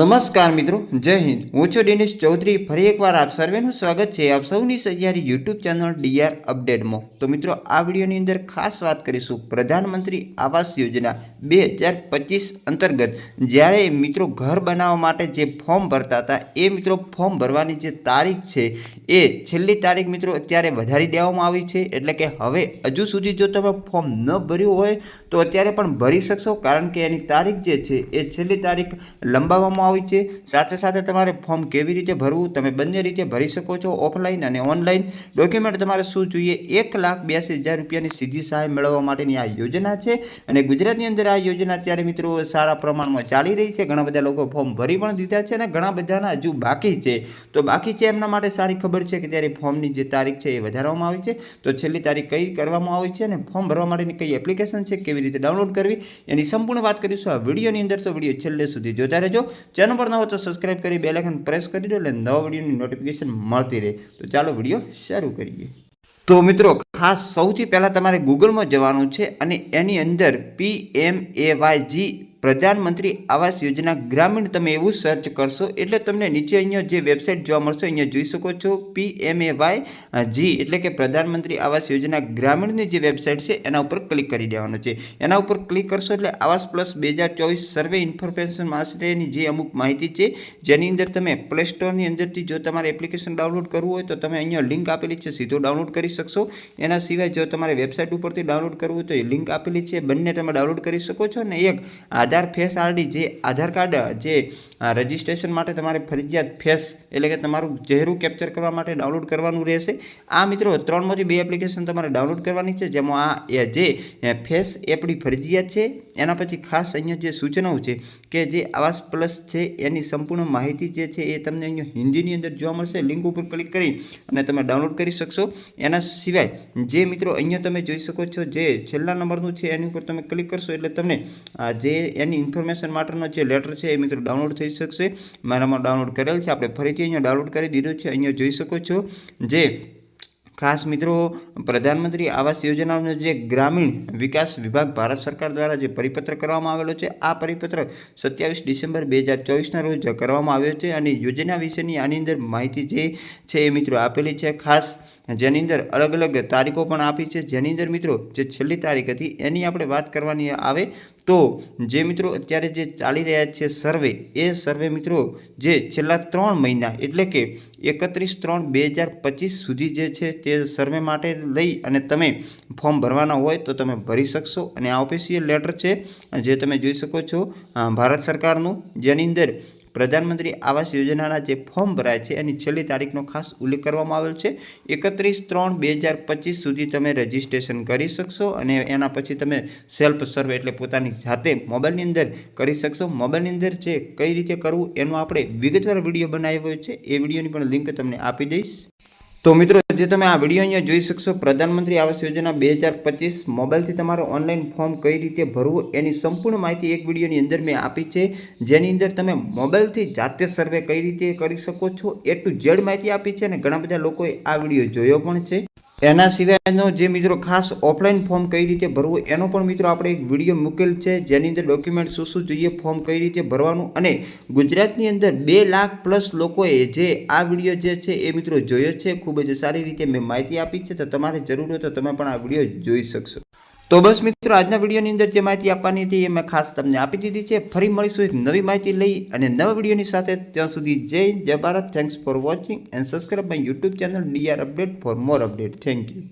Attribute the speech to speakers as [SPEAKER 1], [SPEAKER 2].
[SPEAKER 1] નમસ્કાર મિત્રો, જય હિન્દ। હું છું દિનેશ ચૌધરી। ફરી એકવાર આપ સર્વેનું સ્વાગત છે આપ સૌની સહિયારી યુટ્યુબ ચેનલ ડીઆર અપડેટમાં। તો મિત્રો, આ વિડીયોની અંદર ખાસ વાત કરીશું પ્રધાનમંત્રી આવાસ યોજના 2025 અંતર્ગત જ્યારે મિત્રો ઘર બનાવવા માટે જે ફોર્મ ભરતા હતા એ મિત્રો ફોર્મ ભરવાની જે તારીખ છે એ છેલ્લી તારીખ મિત્રો અત્યારે વધારી દેવામાં આવી છે। એટલે કે હવે હજુ સુધી જો તમે ફોર્મ ન ભર્યું હોય તો અત્યારે પણ ભરી શકશો, કારણ કે એની તારીખ જે છે એ છેલ્લી તારીખ લંબાવવામાં આવી છે। સાથે સાથે તમારે ફોર્મ કેવી રીતે ભરવું, તમે બંને રીતે ભરી શકો છો, ઓફલાઈન અને ઓનલાઈન। ડોક્યુમેન્ટ તમારે શું જોઈએ? 1,82,000 રૂપિયાની સીધી સહાય મેળવવા માટેની આ યોજના છે અને ગુજરાતની અંદર આ યોજના અત્યારે મિત્રો સારા પ્રમાણમાં ચાલી રહી છે। ઘણા બધા લોકો ફોર્મ ભરી પણ દીધા છે અને ઘણા બધાના હજુ બાકી છે। તો બાકી છે એમના માટે સારી ખબર છે કે ત્યારે ફોર્મની જે તારીખ છે એ વધારવામાં આવી છે। તો છેલ્લી તારીખ કઈ કરવામાં આવી છે અને ફોર્મ ભરવા માટેની કઈ એપ્લિકેશન છે, કેવી રીતે ડાઉનલોડ કરવી, એની સંપૂર્ણ વાત કરીશું આ વિડીયોની અંદર। તો વિડીયો છેલ્લે સુધી જોતા રહેજો। ચેનલ પર નવો તો સબસ્ક્રાઇબ કરી બેલ આઇકન પ્રેસ કરી દો એટલે નવા વિડીયોની નોટિફિકેશન મળતી રહે। તો ચાલો વિડીયો શરૂ કરીએ। તો મિત્રો, ખાસ સૌથી પહેલાં તમારે ગૂગલમાં જવાનું છે અને એની અંદર PMAYG પ્રધાનમંત્રી આવાસ યોજના ગ્રામીણ તમે એવું સર્ચ કરશો એટલે તમને નીચે અહીંયા જે વેબસાઇટ જોવા મળશે અહીંયા જોઈ શકો છો PMAYG એટલે કે પ્રધાનમંત્રી આવાસ યોજના ગ્રામીણની જે વેબસાઇટ છે એના ઉપર ક્લિક કરી દેવાનું છે। એના ઉપર ક્લિક કરશો એટલે આવાસ પ્લસ 2024 સર્વે ઇન્ફોર્મેશન માટેની જે અમુક માહિતી છે જેની અંદર તમે પ્લે સ્ટોરની અંદરથી જો તમારે એપ્લિકેશન ડાઉનલોડ કરવું હોય તો તમે અહીંયા લિંક આપેલી છે સીધો ડાઉનલોડ કરી શકશો। એના સિવાય જો તમારે વેબસાઇટ ઉપરથી ડાઉનલોડ કરવું તો એ લિંક આપેલી છે, બંને તમે ડાઉનલોડ કરી શકો છો। અને એક આધાર ફેસ આરડી જે આધાર કાર્ડ જે રજિસ્ટ્રેશન માટે તમારે ફરજિયાત ફેસ એટલે કે તમારું ચહેરું કેપ્ચર કરવા માટે ડાઉનલોડ કરવાનું રહેશે। આ મિત્રો 3માંથી 2 એપ્લિકેશન તમારે ડાઉનલોડ કરવાની છે, જેમાં આ જે ફેસ એપડી ફરજિયાત છે। એના પછી ખાસ અહીંયા જે સૂચનાઓ છે કે જે આવાસ પ્લસ છે એની સંપૂર્ણ માહિતી જે છે એ તમને અહીંયા હિન્દીની અંદર જોવા મળશે। લિંક ઉપર ક્લિક કરી અને તમે ડાઉનલોડ કરી શકશો। એના સિવાય જે મિત્રો અહીંયા તમે જોઈ શકો છો જે છેલ્લા નંબરનું છે એની ઉપર તમે ક્લિક કરશો એટલે તમને જે એની ઇન્ફોર્મેશન માટેનો જે લેટર છે એ મિત્રો ડાઉનલોડ થઈ શકશે। મારામાં ડાઉનલોડ કરેલ છે, આપણે ફરીથી અહીંયા ડાઉનલોડ કરી દીધું છે। અહીંયા જોઈ શકો છો જે ખાસ મિત્રો પ્રધાનમંત્રી આવાસ યોજનાનો જે ગ્રામીણ વિકાસ વિભાગ ભારત સરકાર દ્વારા જે પરિપત્ર કરવામાં આવેલો છે આ પરિપત્ર 27 ડિસેમ્બર 2024ના રોજ કરવામાં આવ્યો છે અને યોજના વિશેની આની અંદર માહિતી જે છે એ મિત્રો આપેલી છે, ખાસ જેની અંદર અલગ અલગ તારીખો પણ આપી છે। જેની અંદર મિત્રો જે છેલ્લી તારીખ હતી એની આપણે વાત કરવાની આવે તો જે મિત્રો અત્યારે જે ચાલી રહ્યા છે સર્વે, એ સર્વે મિત્રો જે છેલ્લા 3 મહિના એટલે કે 31/3/2025 સુધી જે છે તે સર્વે માટે લઈ અને તમે ફોર્મ ભરવાના હોય તો તમે ભરી શકશો। અને આ ઓફિશિયલ લેટર છે જે તમે જોઈ શકો છો ભારત સરકારનું, જેની અંદર પ્રધાનમંત્રી આવાસ યોજનાના જે ફોર્મ ભરાય છે એની છેલ્લી તારીખનો ખાસ ઉલ્લેખ કરવામાં આવેલ છે। 31/3/2025 સુધી તમે રજિસ્ટ્રેશન કરી શકશો અને એના પછી તમે સેલ્ફ સર્વે એટલે પોતાની જાતે મોબાઈલની અંદર કરી શકશો। મોબાઈલની અંદર જે કઈ રીતે કરવું એનો આપણે વિગતવાર વિડીયો બનાવ્યો છે, એ વિડીયોની પણ લિંક તમને આપી દઈશ। તો મિત્રો, જે તમે આ વિડીયો અહીંયા જોઈ શકશો પ્રધાનમંત્રી આવાસ યોજના 2025 મોબાઈલથી તમારે ઓનલાઈન ફોર્મ કઈ રીતે ભરવું એની સંપૂર્ણ માહિતી એક વિડીયોની અંદર મેં આપી છે, જેની અંદર તમે મોબાઈલથી જાતે સર્વે કઈ રીતે કરી શકો છો એ ટુ ઝેડ માહિતી આપી છે અને ઘણા બધા લોકોએ આ વિડીયો જોયો પણ છે। એના સિવાયનો જે મિત્રો ખાસ ઓફલાઈન ફોર્મ કઈ રીતે ભરવું એનો પણ મિત્રો આપણે એક વિડીયો મૂકેલ છે, જેની અંદર ડોક્યુમેન્ટ શું જોઈએ, ફોર્મ કઈ રીતે ભરવાનું, અને ગુજરાતની અંદર 2 લાખ પ્લસ લોકોએ જે આ વિડીયો જે છે એ મિત્રો જોયો છે। ખૂબ જ સારી રીતે મેં માહિતી આપી છે, તો તમારે જરૂર હોય તો તમે પણ આ વિડીયો જોઈ શકશો। તો બસ મિત્રો, આજના વિડીયોની અંદર જે માહિતી આપવાની હતી એ મેં ખાસ તમને આપી દીધી છે। ફરી મળીશું એક નવી માહિતી લઈ અને નવા વિડીયોની સાથે। ત્યાં સુધી જય Bharat, thanks for watching and subscribe my YouTube channel DR update for more update. Thank you.